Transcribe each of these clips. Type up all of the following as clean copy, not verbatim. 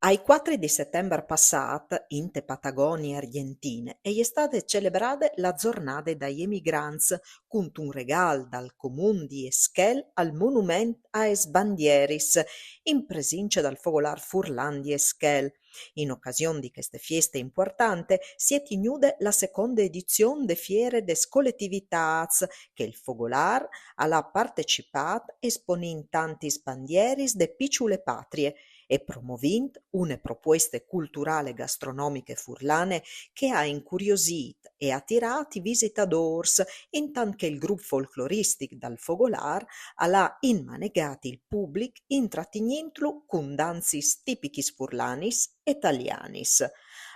Ai 4 di settembre passat, in te Patagonia Argentine, è stata celebrata la giornata dagli emigranti con un regal dal Comune di Eschel al Monument a es Bandieris, in presenza dal fogolar Furlan di Eschel. In occasione di queste feste importanti si è tenuta la seconda edizione de Fiere des Collettivitats che il fogolar ha partecipato esponendo tanti bandieris de piccole patrie e promovint une proposte culturali e gastronomiche furlane che ha incuriosito e attirato i visitadors, intant che il gruppo folcloristic dal Fogolar ha inmanegato il pubblic intrattenendolo con danzis tipichis furlanis italianis.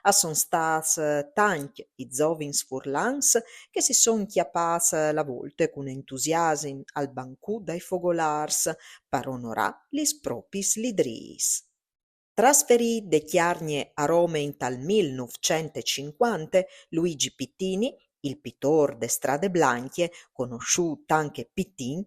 A son stats tanti i giovins furlans che si son chiappats la volte con entusiasm al bancù dai fogolars per onorà lis propis lidris. Trasferì de Chiarnie a Roma in tal 1950, Luigi Pittini, il pittor de strade blanche, conosciuto anche Pittin,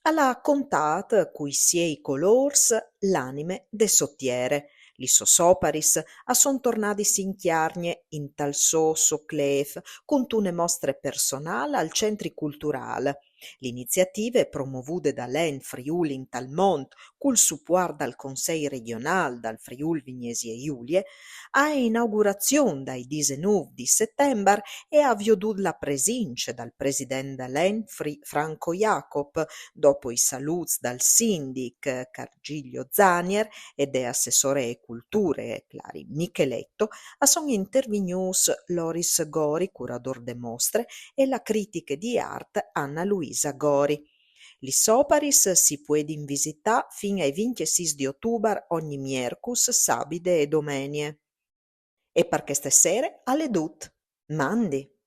ha contat cui siei colors l'anime de sottiere. Li sosoparis a son tornadis in Chiarnie in tal so clef, con une mostre personali al centri cultural. L'iniziative promovute dall'En Friuli in tal mont col suppuart dal Consell regional dal Friul Vignesi e Giulie, a inaugurazione dai 19 di settembre e ha viodut la presince dal presidente dell'En Franco Jacob, dopo i saluts dal sindic Cargiglio Zanier e de assessore e culture Clari Micheletto, a son intervenuts Loris Gori, curador de mostre, e la critica di arte Anna Luisa Gori. Li soparis si puedin visità fin ai 26 di ottobre ogni miercus, sabide e domenie. E per queste sere alle dut. Mandi!